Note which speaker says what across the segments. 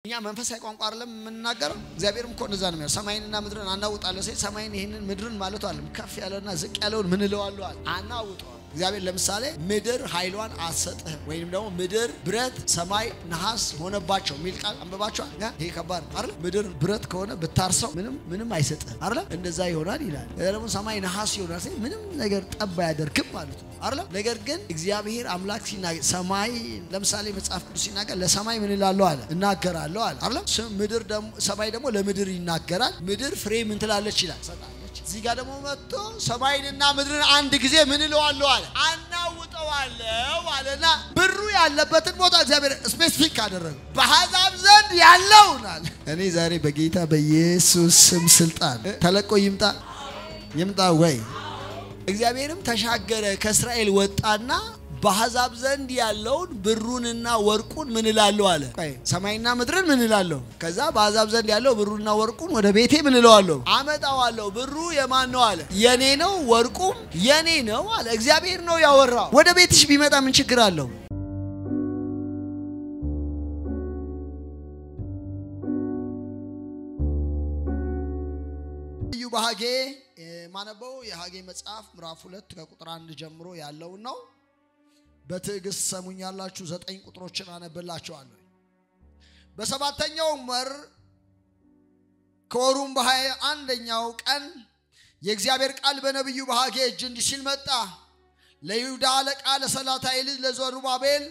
Speaker 1: እኛ መንፈሳዊ ቋንቋ አይደለም የምንናገረው እግዚአብሔርም እኮ እንደዛ ነው የሚያው ሰማይንና ምድርን አናውጣለን ሲል ሰማይን ይሄንን ምድርን ማለት አይደለም ከፍ ያለና ዝቅ ያለውን ምን እለዋለሁ አለ አናውጣው እግዚአብሔር ለምሳሌ ምድር ኃይሏን አሰጠህ ወይንም ደግሞ ምድር ብረት ሰማይ ነሐስ ሆነባቸው ሚል ቃል አንበባቸዋል ይሄ ከባድ አይደል ምድር ብረት ከሆነ ብታርሰው ምንም አይሰጥህ አይደል እንደዛ ይሆናል ይላል ደግሞ ሰማይ ነሐስ ይሆናል ሲል ምንም ነገር ጠባ ያደርክም ማለት ነው አይደል ነገር ግን እግዚአብሔር አምላክ ሲናገር ሰማይ ለምሳሌ መጽሐፍ ቅዱስ ሲናገር ለሰማይ ምን ይላል አለ እናገራለሁ አለ አይደል ምድር ደግሞ ሰማይ ደግሞ ለምድር ይናገራል ምድር ፍሬ ምን ትላለች ይላል እዚህ ጋር ደግሞ መጥቶ ሰማይንና ምድርን አንድ ጊዜ ምን ይለዋል አለ አናውጣዋለሁ አለና ብሩ ያለበትን ቦታ እግዚአብሔር ስፔሲፊክ አደረገ በአሕዛብ ዘንድ ያለውናል እኔ ዛሬ በጌታ በኢየሱስ ስም ስልጣን ተለቆ ይምጣ ወይ እግዚአብሔርም ተሻገረ ከእስራኤል ወጣና በአሕዛብ ዘንድ ያለውን ብሩንና ወርቁን ምን ይላል አለ ሰማይና ምድርን ምን ይላል ከዛ በአሕዛብ ዘንድ ያለው ብሩንና ወርቁን ወደ ቤቴ ምን ይለዋለሁ አመጣዋለሁ ብሩ የማን ነው አለ የኔ ነው ወርቁም የኔ ነው አለ እግዚአብሔር ነው ያወራው ወደ ቤትሽ ቢመጣ ምን ችግር አለው በሐጌ ማነበው የሐጌ መጽሐፍ ምዕራፍ 2 ከቁጥር 1 ጀምሮ ያለው ነው በትዕግስት ሰሙኛላችሁ 9 ቁጥሮችን አነብላችኋለሁ በሰባተኛው ወር ከወሩም በ21ኛው ቀን የእግዚአብሔር ቃል በነብዩ በሐጌ እጅ እንዲህ ሲል መጣ ለይሁዳ አለቃ ለሰላታይ ልጅ ለዘሩባቤል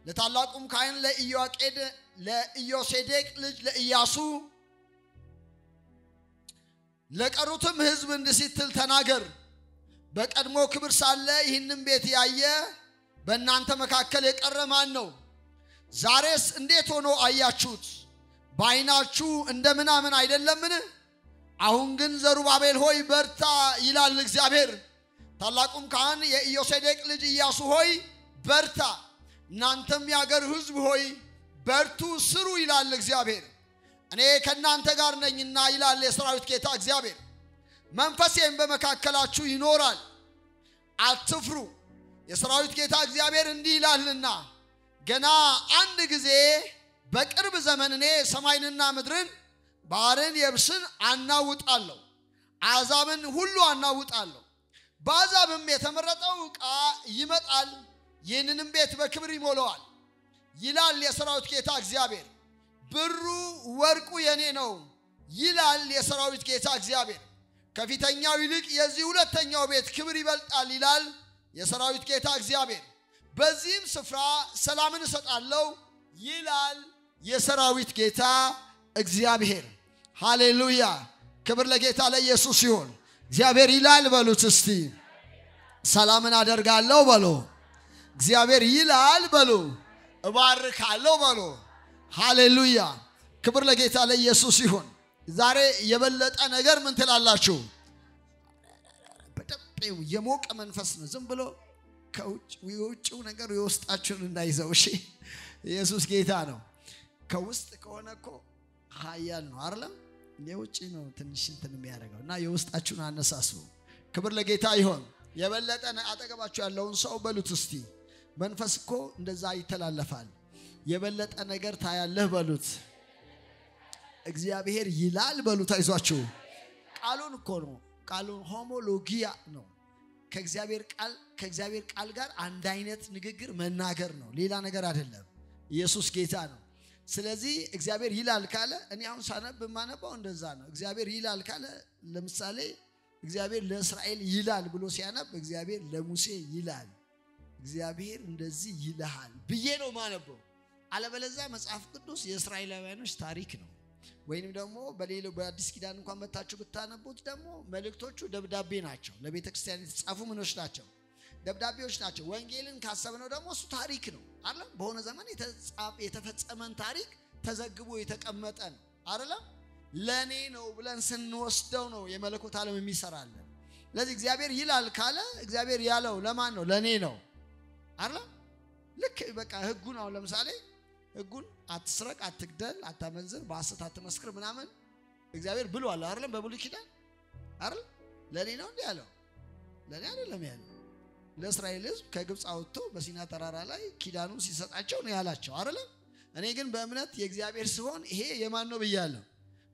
Speaker 1: ለታላቁም ካህን ለኢዮአቄድ ለኢዮሴዴቅ ልጅ ለኢያሱ ለቀሩትም ሕዝብ እንድሲትል ተናገር በቀድሞ ክብር ሳለ ይህንን ቤት ያየ በእናንተ መካከል የቀረ ማን ነው ዛሬስ እንዴት ሆኖ አያችሁት ባይናችሁ እንደምናምን አይደለምን አሁን ግን ዘሩባቤል ሆይ በርታ ይላል እግዚአብሔር ታላቁም ካህን የኢዮሴዴቅ ልጅ ኢያሱ ሆይ በርታ እናንተም ያገር ሕዝብ ሆይ በርቱ ስሩ ይላል እግዚአብሔር እኔ ከናንተ ጋር ነኝና ይላል የሰራዊት ጌታ እግዚአብሔር መንፈሴም በመካከላችሁ ይኖራል አትፍሩ የሰራዊት ጌታ እግዚአብሔር እንዲህ ይላልና ገና አንድ ጊዜ በቅርብ ዘመን እኔ ሰማይንና ምድርን ባህርን የብስን አናውጣለሁ አሕዛብን ሁሉ አናውጣለሁ በአሕዛብም የተመረጠው ዕቃ ይመጣል ይህንንም ቤት በክብር ይሞላዋል ይላል የሰራዊት ጌታ እግዚአብሔር ብሩ ወርቁ የኔ ነው ይላል የሰራዊት ጌታ እግዚአብሔር ከፊተኛው ይልቅ የዚህ ሁለተኛው ቤት ክብር ይበልጣል ይላል የሰራዊት ጌታ እግዚአብሔር በዚህም ስፍራ ሰላምን እሰጣለሁ ይላል የሰራዊት ጌታ እግዚአብሔር ሃሌሉያ ክብር ለጌታ ለኢየሱስ ይሁን እግዚአብሔር ይላል በሉት እስቲ ሰላምን አደርጋለሁ በሉ እግዚአብሔር ይላል በሉ እባርካለሁ በሉ ሃሌሉያ ክብር ለጌታ ለኢየሱስ ይሁን ዛሬ የበለጠ ነገር ምን ትላላችሁ በደንብ የሞቀ መንፈስ ነው ዝም ብሎ ከውጭው ነገር የውስጣችሁን እንዳይዘው እሺ ኢየሱስ ጌታ ነው ከውስጥ ከሆነ እኮ ኃያል ነው አይደለም የውጭ ነው ትንሽ እንትን የሚያደርገውና የውስጣችሁን አነሳሱ ክብር ለጌታ ይሁን የበለጠ አጠገባችሁ ያለውን ሰው በሉት እስቲ መንፈስ እኮ እንደዛ ይተላለፋል የበለጠ ነገር ታያለህ በሉት እግዚአብሔር ይላል በሉት አይዟችሁ ቃሉን እኮ ነው ቃሉን ሆሞሎጂያ ነው ከእግዚአብሔር ቃል ጋር አንድ አይነት ንግግር መናገር ነው ሌላ ነገር አይደለም ኢየሱስ ጌታ ነው ስለዚህ እግዚአብሔር ይላል ካለ እኔ አሁን ሳነብ ማነባው እንደዛ ነው እግዚአብሔር ይላል ካለ ለምሳሌ እግዚአብሔር ለእስራኤል ይላል ብሎ ሲያነብ እግዚአብሔር ለሙሴ ይላል እግዚአብሔር እንደዚህ ይልሃል ብዬ ነው ማነበው አለበለዚያ መጽሐፍ ቅዱስ የእስራኤላውያኖች ታሪክ ነው ወይንም ደግሞ በሌላው በአዲስ ኪዳን እንኳን መታችሁ ብታነቡት ደግሞ መልእክቶቹ ደብዳቤ ናቸው ለቤተ ክርስቲያን የተጻፉ ምኖች ናቸው ደብዳቤዎች ናቸው ወንጌልን ካሰብነው ደግሞ እሱ ታሪክ ነው አይደል በሆነ ዘመን የተፈጸመን ታሪክ ተዘግቦ የተቀመጠ ነው አይደል ለኔ ነው ብለን ስንወስደው ነው የመለኮት ዓለም የሚሰራልን ስለዚህ እግዚአብሔር ይላል ካለ እግዚአብሔር ያለው ለማን ነው ለኔ ነው አይደል ልክ በቃ ህጉን አሁን ለምሳሌ ህጉን አትስረቅ አትግደል አታመንዝር በሐሰት አትመስክር ምናምን እግዚአብሔር ብሏል አይደል በብሉይ ኪዳን አይደል ለኔ ነው እንዴ ያለው ለኔ አይደለም ያለው ለእስራኤል ሕዝብ ከግብጽ አውጥቶ በሲና ተራራ ላይ ኪዳኑን ሲሰጣቸው ነው ያላቸው አይደል እኔ ግን በእምነት የእግዚአብሔር ሲሆን ይሄ የማን ነው ብያለሁ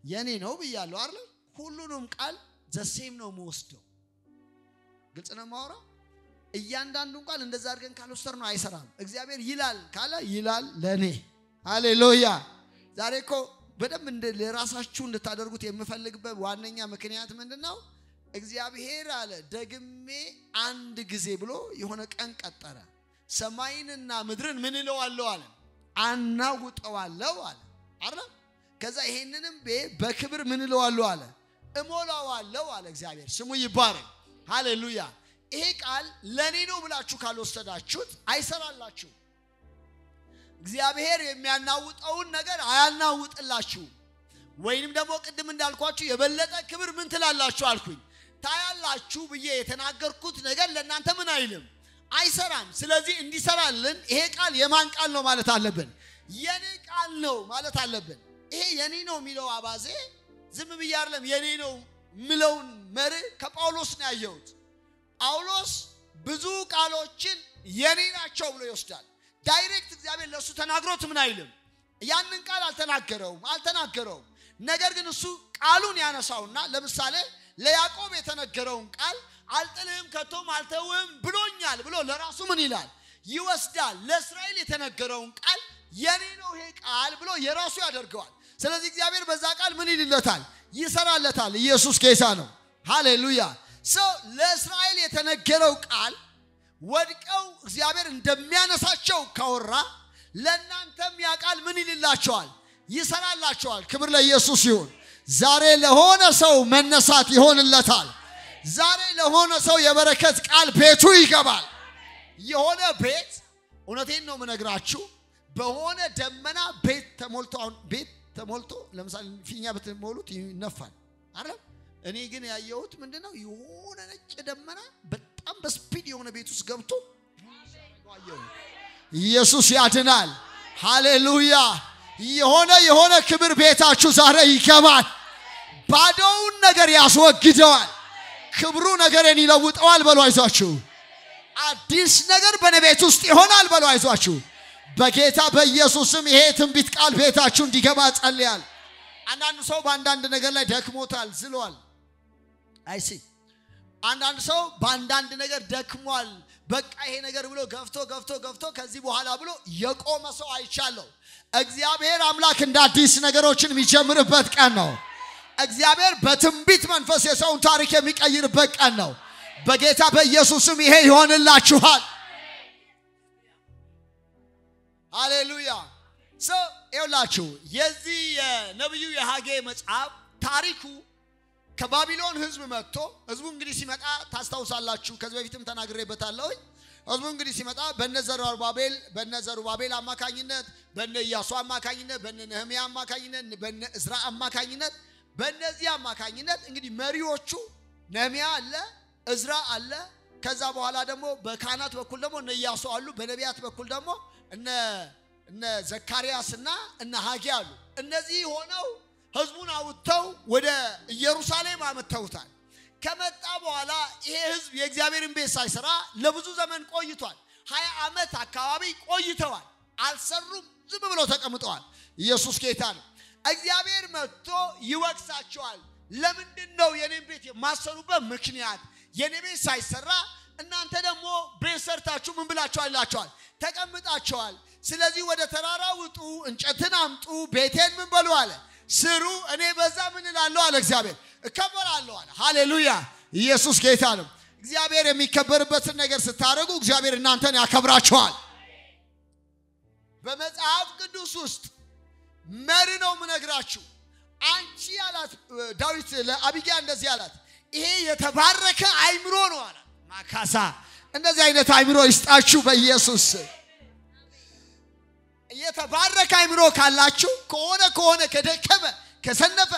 Speaker 1: የኔ ነው ብያለሁ አይደል ሁሉንም ቃል ዘሴም ነው የምወስደው ግልጽ ነው ማውራው እያንዳንዱን ቃል እንደዛ አድርገን ካልወሰር ነው አይሰራም እግዚአብሔር ይላል ካለ ይላል ለኔ ሃሌሉያ ዛሬ እኮ በደም ለራሳችሁ እንድታደርጉት የምፈልግበት ዋነኛ ምክንያት ምንድነው እግዚአብሔር አለ ደግሜ አንድ ጊዜ ብሎ የሆነ ቀን ቀጠረ ሰማይንና ምድርን ምን ይለዋለሁ አለ አናውጠዋለሁ አለ አይደል ከዛ ይሄንንም በክብር ምን ይለዋለሁ አለ እሞላዋለሁ አለ እግዚአብሔር ስሙ ይባረክ ሃሌሉያ ይሄ ቃል ለኔ ነው ብላችሁ ካልወሰዳችሁት አይሰራላችሁ እግዚአብሔር የሚያናውጠውን ነገር አያናውጥላችሁ ወይንም ደግሞ ቅድም እንዳልኳችሁ የበለጠ ክብር ምን ትላላችሁ አልኩኝ ታያላችሁ ብዬ የተናገርኩት ነገር ለእናንተ ምን አይልም አይሰራም ስለዚህ እንዲሰራልን ይሄ ቃል የማን ቃል ነው ማለት አለብን የኔ ቃል ነው ማለት አለብን ይሄ የኔ ነው የሚለው አባዜ ዝም ብዬ አይደለም የኔ ነው ምለውን መር ከጳውሎስ ነው ያየሁት ጳውሎስ ብዙ ቃሎችን የኔ ናቸው ብሎ ይወስዳል ዳይሬክት እግዚአብሔር ለሱ ተናግሮት ምን አይልም ያንን ቃል አልተናገረውም ነገር ግን እሱ ቃሉን ያነሳውና ለምሳሌ ለያዕቆብ የተነገረውን ቃል አልጥልህም ከቶም አልተውህም ብሎኛል ብሎ ለራሱ ምን ይላል ይወስዳል ለእስራኤል የተነገረውን ቃል የኔ ነው ይሄ ቃል ብሎ የራሱ ያደርገዋል ስለዚህ እግዚአብሔር በዛ ቃል ምን ይልለታል ይሰራለታል ኢየሱስ ጌታ ነው ሃሌሉያ ለእስራኤል የተነገረው ቃል ወድቀው እግዚአብሔር እንደሚያነሳቸው ካወራ ለእናንተም ያ ቃል ምን ይልላቸዋል ይሰራላቸዋል ክብር ለኢየሱስ ይሁን ዛሬ ለሆነ ሰው መነሳት ይሆንለታል ዛሬ ለሆነ ሰው የበረከት ቃል ቤቱ ይገባል የሆነ ቤት እውነቴን ነው መነግራችሁ በሆነ ደመና ቤት ተሞልቶ ለምሳሌ ፊኛ በተሞሉት ይነፋል አይደል እኔ ግን ያየሁት ምንድነው የሆነ ነጭ ደመና በጣም በስፒድ የሆነ ቤት ውስጥ ገብቶ ኢየሱስ ያድናል ሃሌሉያ የሆነ ክብር ቤታችሁ ዛሬ ይገባል ባዶውን ነገር ያስወግደዋል ክብሩ ነገርን ይለውጠዋል በሉ አይዟችሁ አዲስ ነገር በነቤት ውስጥ ይሆናል በሉ አይዟችሁ በጌታ በኢየሱስም ይሄ ትንቢት ቃል ቤታችሁ እንዲገባ ጸልያል አንዳንድ ሰው በአንዳንድ ነገር ላይ ደክሞታል ዝሏል አይሲ አንዳንድ ሰው በአንዳንድ ነገር ደክሟል በቃ ይሄ ነገር ብሎ ገፍቶ ከዚህ በኋላ ብሎ የቆመ ሰው አይቻለው እግዚአብሔር አምላክ እንደ አዲስ ነገሮችን የሚጀምርበት ቀን ነው እግዚአብሔር በትንቢት መንፈስ የሰውን ታሪክ የሚቀይርበት ቀን ነው በጌታ በኢየሱስም ይሄ ይሆንላችኋል ሃሌሉያ ይኸውላችሁ የዚህ የነብዩ የሐጌ መጽሐፍ ታሪኩ ከባቢሎን ህዝብ መጥቶ ህዝቡ እንግዲህ ሲመጣ ታስታውሳላችሁ ከዚህ በፊትም ተናግሬበታለሁ ህዝቡ እንግዲህ ሲመጣ በነዘሩባቤል አማካኝነት በነኢያሱ አማካኝነት በነነህምያ አማካኝነት በነእዝራ አማካኝነት በእነዚህ አማካኝነት እንግዲህ መሪዎቹ ነህምያ አለ እዝራ አለ ከዛ በኋላ ደግሞ በካህናት በኩል ደግሞ ነኢያሱ አሉ በነቢያት በኩል ደግሞ እነ ዘካርያስና እነ ሐጌ አሉ እነዚህ ሆነው ህዝቡን አውጥተው ወደ ኢየሩሳሌም አመጣውታል ከመጣ በኋላ ይሄ ህዝብ የእግዚአብሔርን ቤት ሳይሰራ ለብዙ ዘመን ቆይቷል 20 ዓመት አካባቢ ቆይተዋል አልሰሩም ዝም ብለው ተቀምጠዋል ኢየሱስ ጌታ ነው እግዚአብሔር መጥቶ ይወቅሳቸዋል ለምንድነው የኔን ቤት የማሰሩበት ምክንያት የኔ ቤት ሳይሰራ እናንተ ደግሞ ቤት ሰርታችሁ ምን ብላችኋል ተቀምጣችኋል ስለዚህ ወደ ተራራ ውጡ እንጨትን አምጡ ቤቴን ምን በሉ አለ ስሩ እኔ በዛ ምን እላለሁ አለ እግዚአብሔር እከበራለሁ አለ ሃሌሉያ ኢየሱስ ጌታ ነው እግዚአብሔር የሚከበርበትን ነገር ስታረጉ እግዚአብሔር እናንተን ያከብራችኋል በመጽሐፍ ቅዱስ ውስጥ መሪ ነው ምነግራችሁ አንቺ አላት ዳዊት ለአቢግያ እንደዚህ አላት ይሄ የተባረከ አይምሮ ነው አለ ማካሳ እንደዚህ አይነት አይምሮ ይስጣችሁ በኢየሱስ የተባረከ አይምሮ ካላችሁ ከሆነ ከደከመ ከሰነፈ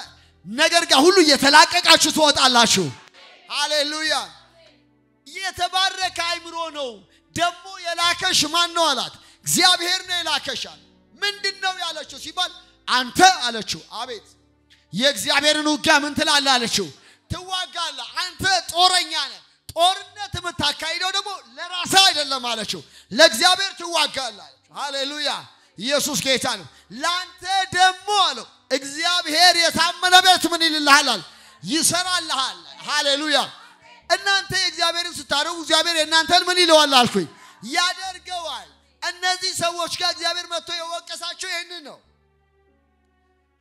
Speaker 1: ነገር ጋር ሁሉ የተላቀቃችሁ ትወጣላችሁ ሃሌሉያ የተባረከ አይምሮ ነው ደሞ የላከሽ ማን ነው አላት እግዚአብሔር ነው የላከሻል ምንድነው ያለችው ሲባል አንተ አለችው አቤት የእግዚአብሔርን ውጊያ ምን ትላለህ አለችው ትዋጋለህ አንተ ጦረኛ ነህ ጦርነት የምታካሂደው ደግሞ ለራስህ አይደለም አለችው ለእግዚአብሔር ትዋጋለህ ሃሌሉያ ኢየሱስ ጌታ ነው ላንተ ደሞ አለው እግዚአብሔር የታመነ ቤት ምን ይልልሃል ይሰራልሃል ሃሌሉያ እናንተ እግዚአብሔርን ስታረጉ እግዚአብሔር እናንተን ምን ይለዋል አልኩኝ ያደርገዋል እነዚህ ሰዎች ጋር እግዚአብሔር መጥቶ የወቀሳቸው ይሄንን ነው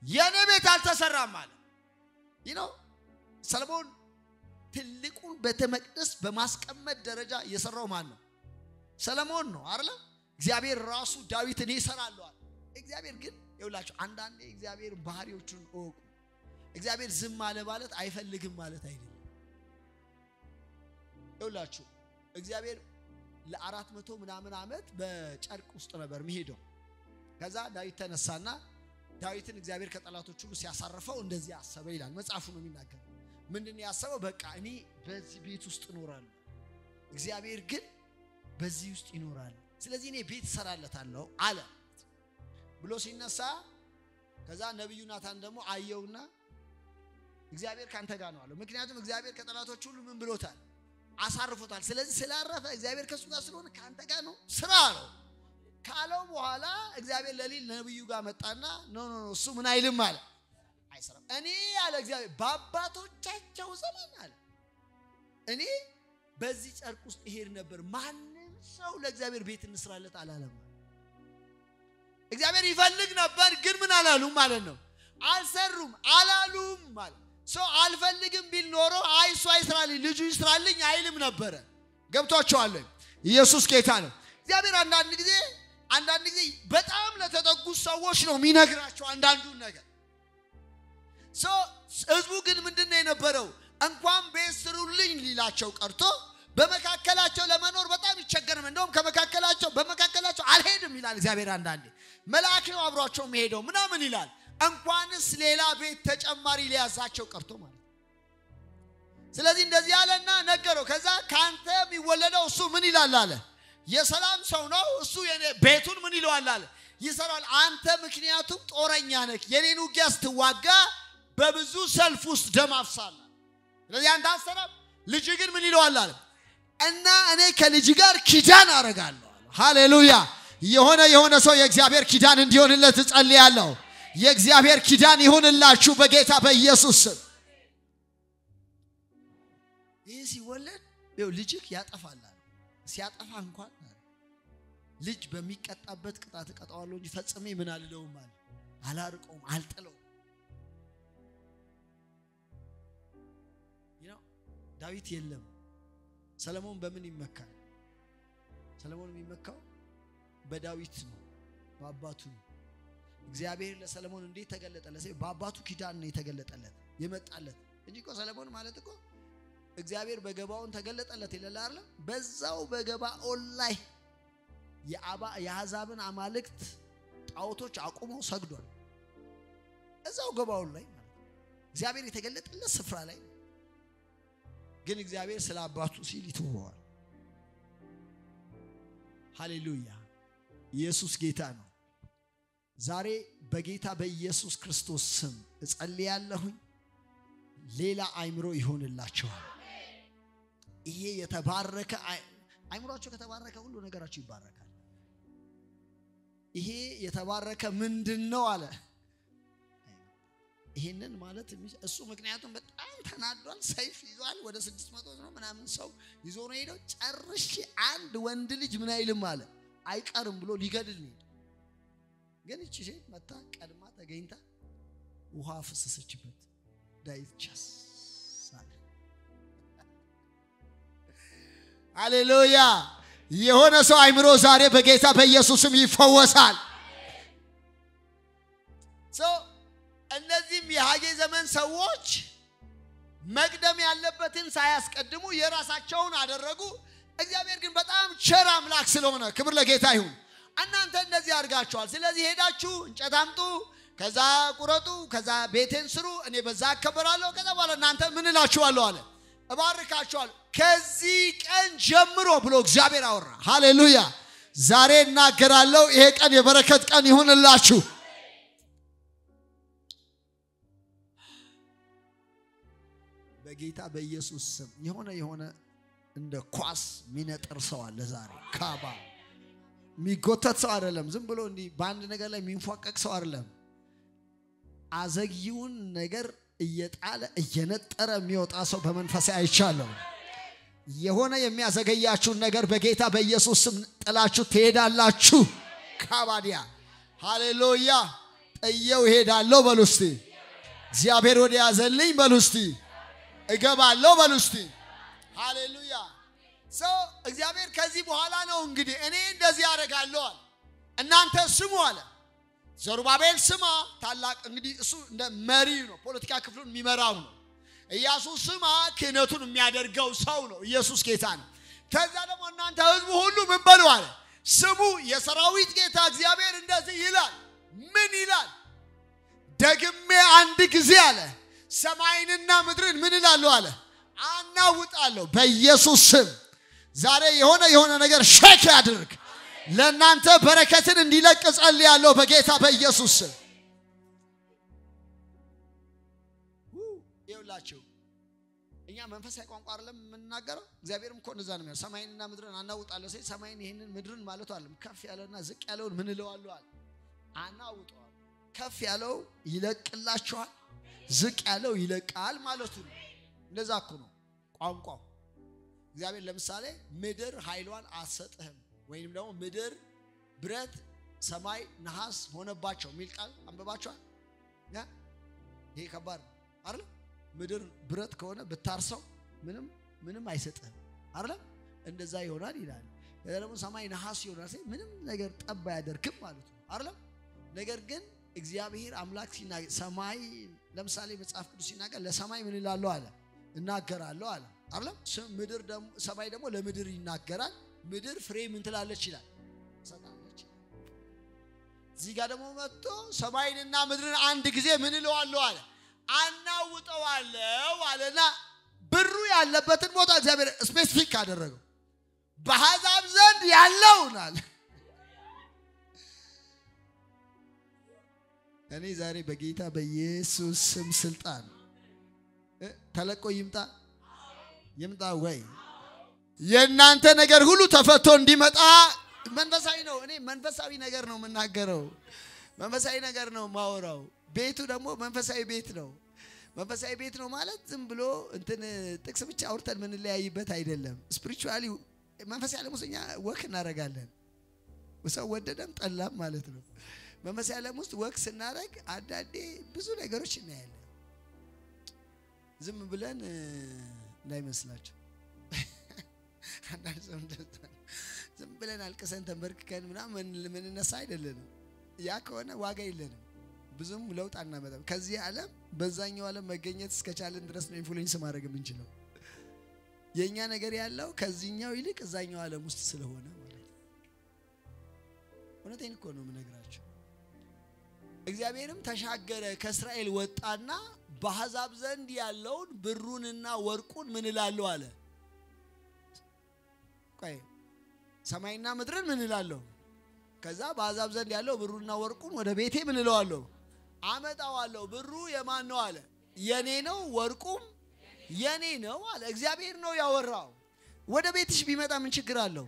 Speaker 1: የኔ ቤት አልተሰራም ማለት ሰለሞን ትልቁን ቤተ መቅደስ በማስቀመጥ ደረጃ የሰራው ማን ነው ሰለሞን ነው አይደል እግዚአብሔር ራሱ ዳዊትን ይሰራል እግዚአብሔር ግን ይውላችሁ አንዳንዴ እግዚአብሔር ባህሪዎቹን ኦቁ እግዚአብሔር ዝም አለ ማለት አይፈልግም ማለት አይደለም ይውላችሁ እግዚአብሔር ለ400 ምናምን አመት በጨርቅ ውስጥ ነበር የሚሄደው ከዛ ዳዊት ተነሳና ዳዊትን እግዚአብሔር ከጠላቶቹ ሁሉ ሲያሳርፈው እንደዚህ አሰበ ይላል መጽሐፉ ነው የሚናገረው ምንድነው ያሰበው በቃ እኔ በዚህ ቤት ውስጥ እኖራለሁ እግዚአብሔር ግን በዚህ ውስጥ ይኖራል ስለዚህ እኔ ቤት ሰራለታለሁ አለ ብሎ ሲነሳ ከዛ ነብዩ ናታን ደግሞ አየውና እግዚአብሔር ካንተ ጋር ነው አለው ምክንያቱም እግዚአብሔር ከጠላቶቹ ሁሉ ምን ብሎታል አሳርፎታል ስለዚህ ስላረፈ እግዚአብሔር ከሱ ጋር ስለሆነ ካንተ ጋር ነው ስራ አለው ካለው በኋላ እግዚአብሔር ለሊል ነብዩ ጋር መጣና ኖ እሱ ምን አይልም አለ አይሰራም እኔ ያለ እግዚአብሔር ባባቶቻቸው ዘመን አለ እኔ በዚህ ጨርቅ ውስጥ ይሄድ ነበር ማንንም ሰው ለእግዚአብሔር ቤት እንስራለት አላለም እግዚአብሔር ይፈልግ ነበር ግን ምን አላሉም ማለት ነው አልሰሩም አላሉም ማለት ሰው አልፈልግም ቢል ኖሮ አይሱ አይስራልኝ ልጁ ይስራልኝ አይልም ነበር ገብቷቸዋል ኢየሱስ ጌታ ነው እግዚአብሔር አንዳንድ ጊዜ በጣም ለተጠጉ ሰዎች ነው የሚነግራቸው አንዳንዱን ነገር ሰው ህዝቡ ግን ምንድነው የነበረው እንኳን ቤስሩልኝ ሊላቸው ቀርቶ በመካከላቸው ለመኖር በጣም ይቸገርም እንደውም በመካከላቸው አልሄድም ይላል እግዚአብሔር አንዳንዴ መልአክ ነው አብሯቸው የሚሄደው ምናምን ይላል እንኳንስ ሌላ ቤት ተጨማሪ ሊያዛቸው ቀርቶ ማለት ስለዚህ እንደዚህ ያለና ነገረው ከዛ ካንተ የሚወለደው እሱ ምን ይላል አለ የሰላም ሰው ነው እሱ የኔ ቤቱን ምን ይለዋል አለ ይሰራል አንተ ምክንያቱም ጦረኛ ነህ የኔን ውጊያ ስትዋጋ በብዙ ሰልፍ ውስጥ ደም አፍሳለ ስለዚህ አንተ አሰራም ልጅ ግን ምን ይለዋል አለ እና እኔ ከልጅ ጋር ኪዳን አረጋለሁ ሃሌሉያ የሆነ ሰው የእግዚአብሔር ኪዳን እንዲሆንለት ጸልያለሁ የእግዚአብሔር ኪዳን ይሁንላችሁ በጌታ በኢየሱስ ስም ይህ ሲወለድ ልጅክ ያጠፋል ሲያጠፋ እንኳን ልጅ በሚቀጣበት ቅጣት ቀጣዋለሁ እንጂ ፈጽሜ ምን አልለውም ማለት አላርቀውም አልጥለውም ዳዊት የለም ሰለሞን በምን ይመካል ሰለሞን የሚመካው በዳዊት ነው በአባቱ እግዚአብሔር ለሰለሞን እንዴት ተገለጠለት በአባቱ ኪዳን ነው የተገለጠለት የመጣለት እንጂ እኮ ሰለሞን ማለት እኮ እግዚአብሔር በገባውን ተገለጠለት ይላል አይደል በዛው በገባኦን ላይ የአሕዛብን አማልክት ጣዖቶች አቁመው ሰግዷል እዛው ገባኦን ላይ ማለት እግዚአብሔር የተገለጠለት ስፍራ ላይ ግን እግዚአብሔር ስለ አባቱ ሲል ይተወዋል ሃሌሉያ ኢየሱስ ጌታ ነው ዛሬ በጌታ በኢየሱስ ክርስቶስ ስም እጸልያለሁ ሌላ አይምሮ ይሆንላችኋል ይሄ የተባረከ አይምሮአችሁ ከተባረከ ሁሉ ነገራችሁ ይባረካል ይሄ የተባረከ ምንድነው አለ ይሄንን ማለት እሱ ምክንያቱም በጣም ተናዷል ሰይፍ ይዟል ወደ 600 ነው ምናምን ሰው ይዞ ነው ሄደው ጨርሼ አንድ ወንድ ልጅ ምን አይልም አለ አይቀርም ብሎ ሊገድል ነው ግን እቺ ሴት መጣ ቀድማ ተገኝታ ውሃ ፈሰሰችበት ዳዊት ቻስ ሃሌሉያ የሆነ ሰው አይምሮ ዛሬ በጌታ በኢየሱስም ይፈወሳል እነዚህም የሐጌ ዘመን ሰዎች መቅደም ያለበትን ሳያስቀድሙ የራሳቸውን አደረጉ እግዚአብሔር ግን በጣም ቸር አምላክ ስለሆነ ክብር ለጌታ ይሁን እናንተ እንደዚህ አድርጋችኋል ስለዚህ ሄዳችሁ እንጨት አምጡ ከዛ ቁረጡ ከዛ ቤቴን ስሩ እኔ በዛ አከበራለሁ ከዛ በኋላ እናንተ ምን እላችኋለሁ አለ እባርካችኋለሁ ከዚህ ቀን ጀምሮ ብሎ እግዚአብሔር አወራ ሃሌሉያ ዛሬ እናገራለሁ ይሄ ቀን የበረከት ቀን ይሁንላችሁ በጌታ በኢየሱስ ስም የሆነ እንደ ኳስ ሚነጥር ሰው አለ ዛሬ ካባ የሚጎተት ሰው አይደለም ዝም ብሎ እንዲ ባንድ ነገር ላይ የሚንፏቀቅ ሰው አይደለም አዘግዩን ነገር እየጣለ እየነጠረ የሚወጣ ሰው በመንፈስ አይቻለው የሆነ የሚያዘገያችሁ ነገር በጌታ በኢየሱስ ስም ጥላችሁ ትሄዳላችሁ ካባዲያ ሃሌሉያ ጠየው ሄዳለው በሉስቲ እግዚአብሔር ወደ ያዘልኝ በሉስቲ እገባለው በሉስቲ ሃሌሉያ ሰው እግዚአብሔር ከዚህ በኋላ ነው እንግዲህ እኔ እንደዚህ ያደርጋለሁ አለ እናንተ ስሙ አለ ዘሩባቤል ስማ ታላቅ እንግዲህ እሱ እንደ መሪ ነው ፖለቲካ ክፍሉን የሚመራው ነው ኢያሱ ስማ ክህነቱን የሚያደርገው ሰው ነው ኢየሱስ ጌታ ነው ከዛ ደግሞ እናንተ ህዝቡ ሁሉ ምን በሉ አለ ስሙ የሰራዊት ጌታ እግዚአብሔር እንደዚህ ይላል ምን ይላል ደግሜ አንድ ጊዜ አለ ሰማይንና ምድርን ምን ይላል አለ አናውጣለሁ በኢየሱስ ስም ዛሬ የሆነ ነገር ሸክ ያድርግ ለእናንተ በረከትን እንዲለቅ ጸልያለሁ በጌታ በኢየሱስ ስም ይውላችሁ እኛ መንፈሳዊ ቋንቋ አይደለም የምንናገረው እግዚአብሔርም እኮ እንደዛ ነው የሚለው ሰማይንና ምድርን አናውጣለሁ ሲል ሰማይን ይሄንን ምድርን ማለት አይደለም ከፍ ያለና ዝቅ ያለውን ምን ይለዋል አናውጣው ከፍ ያለው ይለቅላችኋል ዝቅ ያለው ይለቃል ማለት ነው እንደዛ እኮ ነው ቋንቋው እግዚአብሔር ለምሳሌ ምድር ኃይሏን አሰጥህም ወይንም ደግሞ ምድር ብረት ሰማይ ነሐስ ሆነባቸው ሚል ቃል አንበባቸዋል ይሄ ከባድ አይደል ምድር ብረት ከሆነ ብታርሰው ምንም አይሰጥህም አይደል እንደዛ ይሆናል ይላል ደግሞ ሰማይ ነሐስ ይሆናል ምንም ነገር ጠባ ያደርክም ማለት ነው አይደል ነገር ግን እግዚአብሔር አምላክ ሲናገር ሰማይ ለምሳሌ መጽሐፍ ቅዱስ ሲናገር ለሰማይ ምን ይላል አለ እናገራለሁ አለ አይደል ምድር ደግሞ ሰማይ ደግሞ ለምድር ይናገራል ምድር ፍሬ ምን ትላለች ይላል ሰጣለች እዚህ ጋር ደግሞ መጥቶ ሰማይንና ምድርን አንድ ጊዜ ምን ይለዋለሁ አለ አናውጣዋለሁ አለና ብሩ ያለበትን ቦታ እግዚአብሔር ስፔሲፊክ አደረገው በአሕዛብ ዘንድ ያለውናል እኔ ዛሬ በጌታ በኢየሱስ ስም ስልጣን ተለቆ ይምጣ ወይ የእናንተ ነገር ሁሉ ተፈቶ እንዲመጣ መንፈሳዊ ነው እኔ መንፈሳዊ ነገር ነው መናገረው መንፈሳዊ ነገር ነው ማወራው ቤቱ ደግሞ መንፈሳዊ ቤት ነው መንፈሳዊ ቤት ነው ማለት ዝም ብሎ እንትን ጥቅስ ብቻ አውርተን ምን ለያይበት አይደለም ስፒሪቹዋሊ መንፈሳዊ ዓለም ወክ እናረጋለን ወሰው ወደደም ጠላም ማለት ነው መንፈሳዊ ዓለም ውስጥ ወክ ስናረግ አዳዴ ብዙ ነገሮች እናያለን ዝም ብለን እንዳይመስላችሁ አንዳንድ ሰው ዝም ብለን አልቀሰን ተንበርክከን ምናምን ምን ነሳ አይደለም ያ ከሆነ ዋጋ የለንም ብዙም ለውጥ አናመጣም ከዚህ ዓለም በዛኛው ዓለም መገኘት እስከቻለን ድረስ ነው ኢንፍሉዌንስ ማድረግ የምንችለው የኛ ነገር ያለው ከዚህኛው ይልቅ እዛኛው ዓለም ውስጥ ስለሆነ ማለት ነው እውነቴን እኮ ነው የምነግራችሁ እግዚአብሔርም ተሻገረ ከእስራኤል ወጣና በአሕዛብ ዘንድ ያለውን ብሩንና ወርቁን ምን ይላል አለ ቆይ ሰማይና ምድርን ምን ይላል ከዛ በአሕዛብ ዘንድ ያለው ብሩና ወርቁን ወደ ቤቴ ምን ይለዋለሁ አመጣዋለሁ ብሩ የማን ነው አለ የኔ ነው ወርቁም የኔ ነው አለ እግዚአብሔር ነው ያወራው ወደ ቤትሽ ቢመጣ ምን ችግር አለው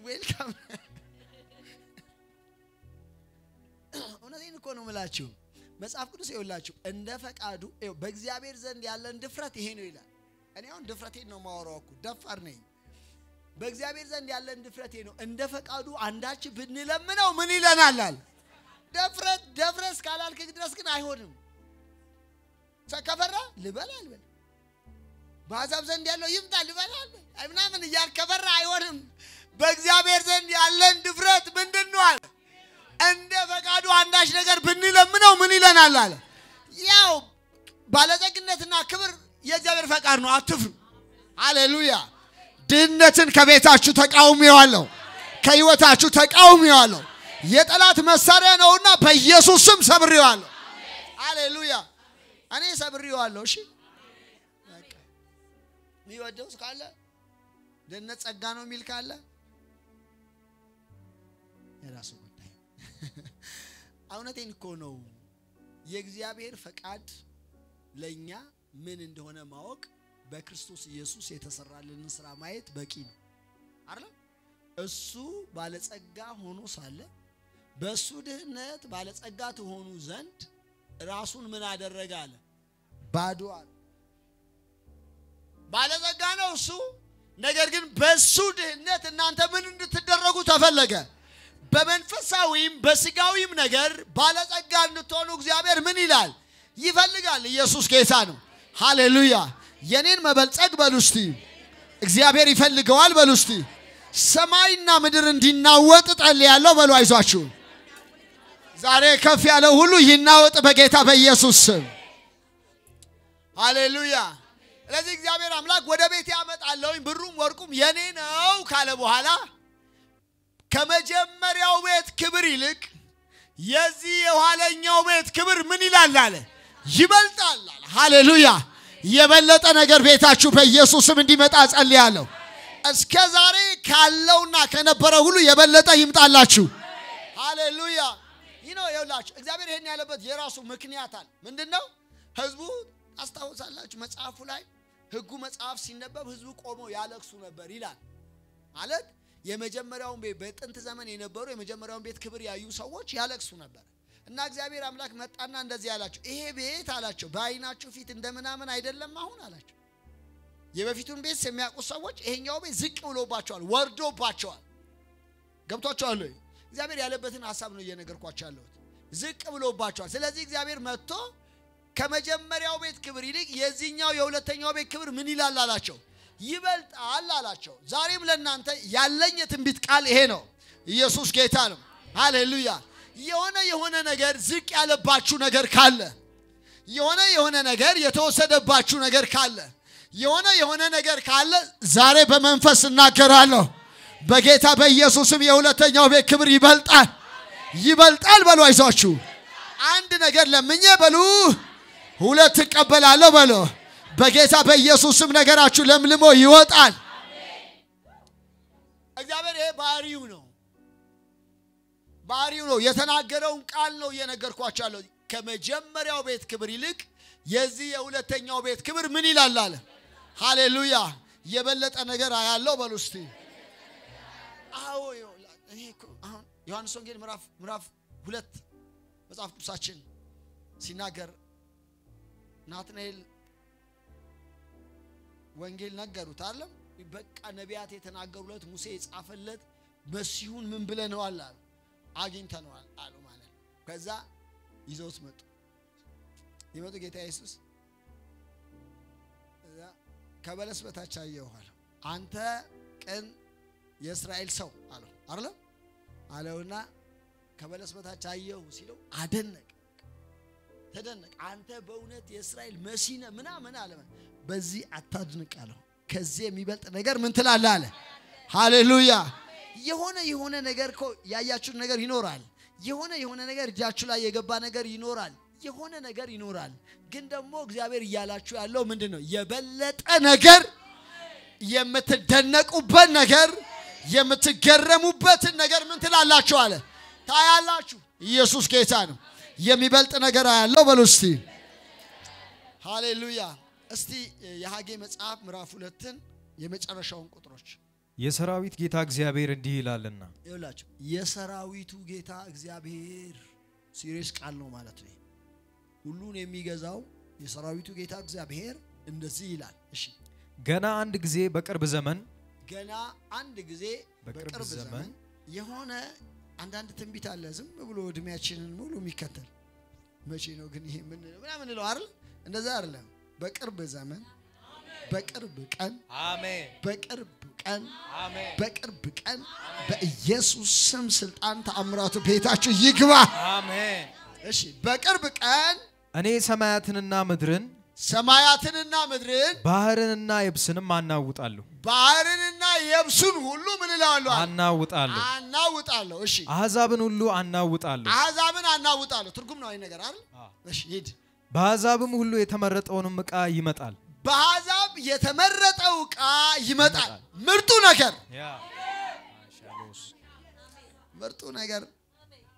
Speaker 1: ዌልካም እውነቴን እኮ ነው የምላችሁ መጽሐፍ ቅዱስ ይውላችሁ እንደ ፈቃዱ በእግዚአብሔር ዘንድ ያለን ድፍረት ይሄ ነው ይላል እኔ አሁን ድፍረቴን ነው ማወራው እኮ ደፋር ነኝ በእግዚአብሔር ዘንድ ያለን ድፍረቴ ነው እንደ ፈቃዱ አንዳች ብንለምነው ምን ይለናል አለ ደፍረስ ካላልክ ድረስ ግን አይሆንም ተከፈራ ልበላል በአሕዛብ ዘንድ ያለው ይምጣ ልበላል ምናምን ያልከፈራ አይሆንም በእግዚአብሔር ዘንድ ያለን ድፍረት ምንድነው አለ እንደ ፈቃዱ አንዳች ነገር ብንለምነው ምን ይለናል አለ ያው ባለጠግነትና ክብር የእግዚአብሔር ፈቃድ ነው አትፍሩ ሃሌሉያ ድነትን ከቤታችሁ ተቃውሜዋለሁ ከህይወታችሁ ተቃውሜዋለሁ የጠላት መሳሪያ ነውና በኢየሱስ ስም ሰብሬዋለሁ ሃሌሉያ እኔ ሰብሬዋለሁ እሺ በቃ ይወደውስ ካለ ድነት ጸጋ ነው ሚል ካለ የራሱ ጉዳይ እውነቴን እኮ ነው የእግዚአብሔር ፈቃድ ለኛ ምን እንደሆነ ማወቅ በክርስቶስ ኢየሱስ የተሰራልን ስራ ማየት በቂ ነው አይደል እሱ ባለጸጋ ሆኖ ሳለ በሱ ድህነት ባለጸጋ ተሆኑ ዘንድ ራሱን ምን አደረገ አለ ባዶ አለ ባለጸጋ ነው እሱ ነገር ግን በሱ ድህነት እናንተ ምን እንድትደረጉ ተፈለገ በመንፈሳዊም በስጋዊም ነገር ባለጸጋ እንድትሆኑ እግዚአብሔር ምን ይላል ይፈልጋል ኢየሱስ ጌታ ነው ሃሌሉያ የኔን መበልጸግ በሉስቲ እግዚአብሔር ይፈልገዋል በሉስቲ ሰማይና ምድር እንዲናወጥ ጠልያለሁ በሉ አይዟችሁ ዛሬ ከፍ ያለው ሁሉ ይናወጥ በጌታ በኢየሱስ ስም ሃሌሉያ ስለዚህ እግዚአብሔር አምላክ ወደ ቤት ያመጣለውኝ ብሩም ወርቁም የኔ ነው ካለ በኋላ ከመጀመሪያው ቤት ክብር ይልቅ የዚህ የኋለኛው ቤት ክብር ምን ይላል አለ ይበልጣል አለ ሃሌሉያ የበለጠ ነገር ቤታችሁ በኢየሱስ ስም እንዲመጣ ጸልያለሁ እስከ ዛሬ ካለውና ከነበረ ሁሉ የበለጠ ይምጣላችሁ ሃሌሉያ ይኸውላችሁ እግዚአብሔር ይሄን ያለበት የራሱ ምክንያት አለ ምንድነው ህዝቡ አስተዋውሳላችሁ መጽሐፉ ላይ ህጉ መጽሐፍ ሲነበብ ህዝቡ ቆሞ ያለቅሱ ነበር ይላል ማለት የመጀመሪያውን ቤት በጥንት ዘመን የነበሩ የመጀመሪያውን ቤት ክብር ያዩ ሰዎች ያለቅሱ ነበር እና እግዚአብሔር አምላክ መጣና እንደዚህ ያላችሁ ይሄ ቤት አላችሁ በአይናችሁ ፊት እንደምናምን አይደለም አሁን አላችሁ የበፊቱን ቤት የሚያውቁ ሰዎች ይሄኛው ቤት ዝቅ ብሎባቸዋል ወርዶባቸዋል ገብቷቸዋል እግዚአብሔር ያለበትን ሐሳብ ነው እየነገርኳችሁ ያለሁት ዝቅ ብሎባቸዋል ስለዚህ እግዚአብሔር መጥቶ ከመጀመሪያው ቤት ክብር ይልቅ የዚህኛው የሁለተኛው ቤት ክብር ምን ይላል አላቸው ይበልጣል አላቸው ዛሬም ለእናንተ ያለኝ ትንቢት ቃል ይሄ ነው ኢየሱስ ጌታ ነው ሃሌሉያ የሆነ ነገር ዝቅ ያለባችሁ ነገር ካለ የሆነ ነገር የተወሰደባችሁ ነገር ካለ የሆነ ነገር ካለ ዛሬ በመንፈስ እናገራለሁ በጌታ በኢየሱስም የሁለተኛው ቤት ክብር ይበልጣል በሉ አይዟችሁ አንድ ነገር ለምኜ በሉ ሁለት ተቀበላለሁ በሉ በጌታ በኢየሱስም ነገራችሁ ለምልሞ ይወጣል እግዚአብሔር ይሄ ባሪው ነው የተናገረውን ቃል ነው እየነገርኳችሁ ያለው ከመጀመሪያው ቤት ክብር ይልቅ የዚህ የሁለተኛው ቤት ክብር ምን ይላል አለ ሃሌሉያ የበለጠ ነገር ያለው በሉ እስቲ አዎ እኔ አሁን ዮሐንስ ወንጌል ምዕራፍ 2 መጽሐፍ ቅዱሳችን ሲናገር ናትናኤል ወንጌል ነገሩት አይደል በቃ ነቢያት የተናገሩለት ሙሴ የጻፈለት መሲሁን ምን ብለነዋል አግኝተነዋል አሉ ማለት ከዛ ይዘውት መጡ ይመጡ ጌታ ኢየሱስ ከበለስ በታች አየዋል አንተ ቀን የእስራኤል ሰው አለው አይደል አለውና ከበለስ በታች አየው ሲለው ተደነቀ አንተ በእውነት የእስራኤል መሲነ ምናምን አለ በዚህ አታድንቅ አለው ከዚህ የሚበልጥ ነገር ምን ትላለህ አለ ሃሌሉያ የሆነ ነገር እኮ ያያችሁ ነገር ይኖራል የሆነ ነገር እጃችሁ ላይ የገባ ነገር ይኖራል የሆነ ነገር ይኖራል ግን ደግሞ እግዚአብሔር ይያላችሁ ያለው ምንድነው የበለጠ ነገር የምትደነቁበት ነገር የምትገረሙበት ነገር ምን ትላላችሁ አለ ታያላችሁ ኢየሱስ ጌታ ነው የሚበልጥ ነገር ያለው በሉ እስቲ ሃሌሉያ እስቲ የሐጌ መጽሐፍ ምዕራፍ 2ን የመጨረሻውን ቁጥሮች
Speaker 2: የሰራዊት ጌታ እግዚአብሔር እንዲህ ይላልና
Speaker 1: ይላችሁ የሰራዊቱ ጌታ እግዚአብሔር ሲሪየስ ቃል ነው ማለት ነው ሁሉን የሚገዛው የሰራዊቱ ጌታ እግዚአብሔር እንደዚህ ይላል እሺ
Speaker 2: ገና አንድ ጊዜ በቅርብ ዘመን
Speaker 1: የሆነ አንዳንድ ትንቢት አለ ዝም ብሎ እድሜያችንን ሙሉ የሚከተል መቼ ነው ግን ይሄ ምናምን ነው አይደል እንደዛ አይደለም በቅርብ ዘመን በቅርብ ቀን አሜን በቅርብ ቀን በኢየሱስ ስም ስልጣን ተአምራቱ ቤታችሁ ይግባ አሜን እሺ በቅርብ ቀን
Speaker 2: እኔ ሰማያትንና ምድርን ባህርንና የብስንም አናውጣለሁ
Speaker 1: ባህርንና የብሱን ሁሉ ምን እላለሁ
Speaker 2: አናውጣለሁ እሺ አሕዛብን ሁሉ አናውጣለሁ ትርጉም ነው አይ ነገር አይደል እሺ ሂድ በአሕዛብም ሁሉ የተመረጠውንም ዕቃ ይመጣል
Speaker 1: በአሕዛብ የተመረጠው ዕቃ ይመጣል ምርጡ ነገር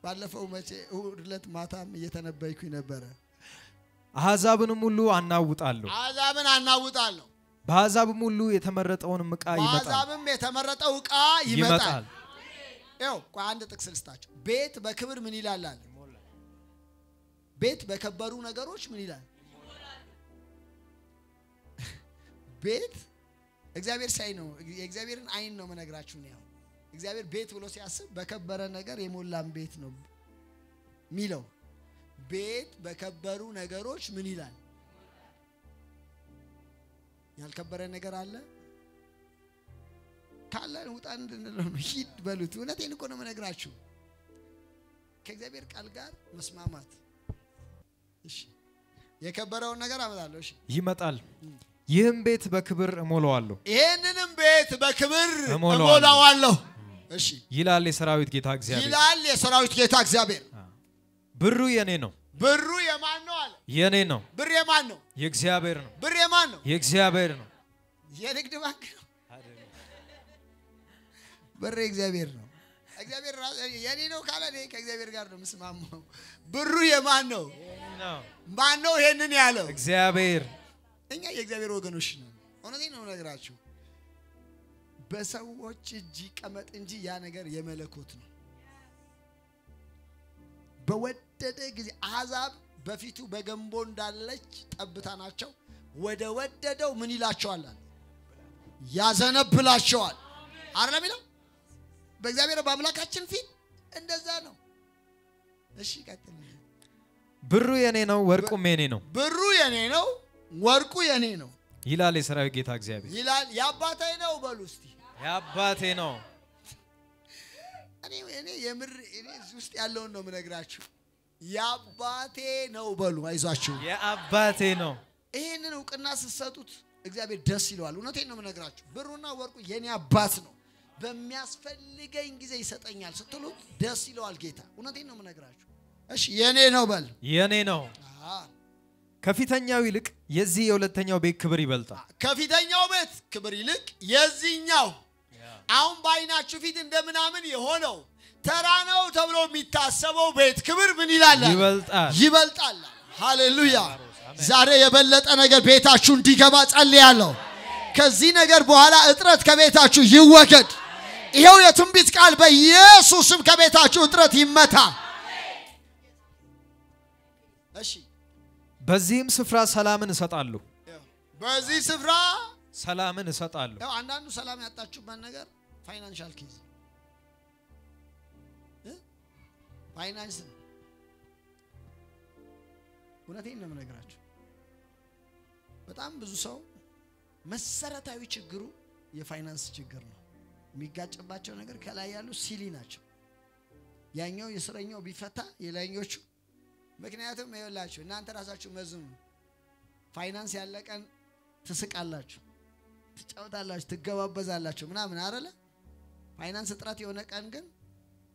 Speaker 1: ባለፈው መቼ እሁድለት ማታም እየተነበይኩኝ ነበር
Speaker 2: አሕዛብንም ሁሉ አናውጣለሁ በአሕዛብም ሁሉ የተመረጠውን ዕቃ ይመጣል
Speaker 1: በአሕዛብም የተመረጠው ዕቃ ይመጣል ይው አንድ ጥቅስ ልስጣችሁ ቤት በክብር ምን ይላል አለ ቤት በከበሩ ነገሮች ምን ይላል ቤት እግዚአብሔር ሳይ ነው የእግዚአብሔርን አይን ነው መነግራችሁ ነው እግዚአብሔር ቤት ብሎ ሲያስብ በከበረ ነገር የሞላም ቤት ነው ሚለው ቤት በከበሩ ነገሮች ምን ይላል ያልከበረ ነገር አለ ካለ ውጣን እንድንለው ነው ሂድ በሉት እውነቴን እኮ ነው መነግራችሁ ከእግዚአብሔር ቃል ጋር መስማማት እሺ የከበረውን ነገር አመጣለሁ እሺ
Speaker 2: ይመጣል ይህም ቤት በክብር እሞላዋለሁ
Speaker 1: ይሄንንም ቤት በክብር እሞላዋለሁ እሺ
Speaker 2: ይላል የሰራዊት ጌታ እግዚአብሔር
Speaker 1: ይላል የሰራዊት ጌታ እግዚአብሔር
Speaker 2: ብሩ የኔ ነው
Speaker 1: ብሩ የማን ነው አለ
Speaker 2: የኔ ነው
Speaker 1: ብር የማን ነው
Speaker 2: የእግዚአብሔር ነው
Speaker 1: ብር የማን ነው
Speaker 2: የእግዚአብሔር ነው
Speaker 1: የንግድ ባንክ ነው ብር የእግዚአብሔር ነው እግዚአብሔር የኔ ነው ካለ እኔ ከእግዚአብሔር ጋር ነው መስማማው ብሩ የማን ነው ማን ነው ይሄንን ያለው
Speaker 2: እግዚአብሔር
Speaker 1: እኛ የእግዚአብሔር ወገኖች ነን እውነቴን ነው ነገራችሁ በሰዎች እጅ ቀመጥ እንጂ ያ ነገር የመለኮት ነው በወደደ ጊዜ አሕዛብ በፊቱ በገንቦ እንዳለች ጠብታ ናቸው ወደ ወደደው ምን ይላቸዋል ያዘነብላቸዋል አይደለም ይለው በእግዚአብሔር በአምላካችን ፊት እንደዛ ነው እሺ ቀጥል
Speaker 2: ብሩ የኔ ነው ወርቁም የኔ ነው
Speaker 1: ብሩ የኔ ነው ወርቁ የኔ ነው
Speaker 2: ይላል የሰራዊት ጌታ እግዚአብሔር
Speaker 1: ይላል ያባቴ ነው በሉ እስቲ
Speaker 2: ያባቴ ነው
Speaker 1: እኔ የምር እኔ ውስጥ ያለውን ነው መነግራችሁ ያባቴ ነው በሉ አይዟችሁ
Speaker 2: ያባቴ ነው
Speaker 1: ይሄንን ዕውቅና ሲሰጡት እግዚአብሔር ደስ ይለዋል እውነቴን ነው መነግራችሁ ብሩና ወርቁ የኔ አባት ነው በሚያስፈልገኝ ጊዜ ይሰጠኛል ስትሉት ደስ ይለዋል ጌታ እውነቴን ነው መነግራችሁ እሺ የኔ ነው በል
Speaker 2: የኔ ነው ከፊተኛው ይልቅ የዚህ የሁለተኛው ቤት ክብር ይበልጣል
Speaker 1: ከፊተኛው ቤት ክብር ይልቅ የዚህኛው አሁን ባይናችሁ ፊት እንደምናምን የሆነው ተራ ነው ተብሎ የሚታሰበው ቤት ክብር ምን ይላል ይበልጣል ሃሌሉያ ዛሬ የበለጠ ነገር ቤታችሁ እንዲገባ ጸልያለሁ ከዚህ ነገር በኋላ እጥረት ከቤታችሁ ይወገድ ይሄው የትንቢት ቃል በኢየሱስም ከቤታችሁ እጥረት ይመታ እሺ
Speaker 2: በዚህም ስፍራ ሰላምን እሰጣለሁ
Speaker 1: በዚህ ስፍራ
Speaker 2: ሰላምን እሰጣለሁ
Speaker 1: ያው አንዳንዱ ሰላም ያጣችሁበት ነገር ፋይናንሻል ኬዝ ፋይናንስ እውነቴን ነው የምነግራችሁ በጣም ብዙ ሰው መሰረታዊ ችግሩ የፋይናንስ ችግር ነው የሚጋጭባቸው ነገር ከላይ ያሉ ሲሊ ናቸው ያኛው የስረኛው ቢፈታ የላይኞቹ ምክንያቱም ይኸውላችሁ እናንተ ራሳችሁ መዝኑ ፋይናንስ ያለቀን ትስቃላችሁ ትጫወታላችሁ ትገባበዛላችሁ ምናምን አይደለ ፋይናንስ ጥራት የሆነ ቀን ግን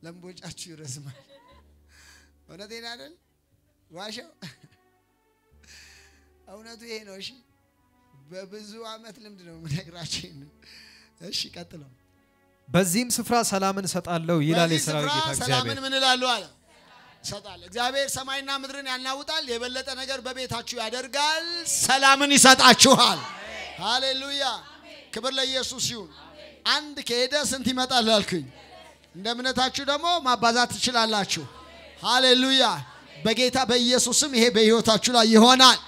Speaker 1: ለምቦጫችሁ ይረዝማል እውነቴን አይደል ዋሻው እውነቱ ይሄ ነው እሺ በብዙ አመት ልምድ ነው የምነግራችሁ እሺ ቀጥለው
Speaker 2: በዚህም ስፍራ ሰላምን እሰጣለሁ ይላል የሰራዊት ጌታ እግዚአብሔር
Speaker 1: ሰላምን ምን እላለሁ አለ ሰጣለ እግዚአብሔር ሰማይና ምድርን ያናውጣል የበለጠ ነገር በቤታችሁ ያደርጋል ሰላምን ይሰጣችኋል ሃሌሉያ ክብር ለኢየሱስ ይሁን አንድ ከሄደ ስንት ይመጣል አልኩኝ እንደ እምነታችሁ ደግሞ ማባዛት ትችላላችሁ ሃሌሉያ በጌታ በኢየሱስም ይሄ በህይወታችሁ ላይ ይሆናል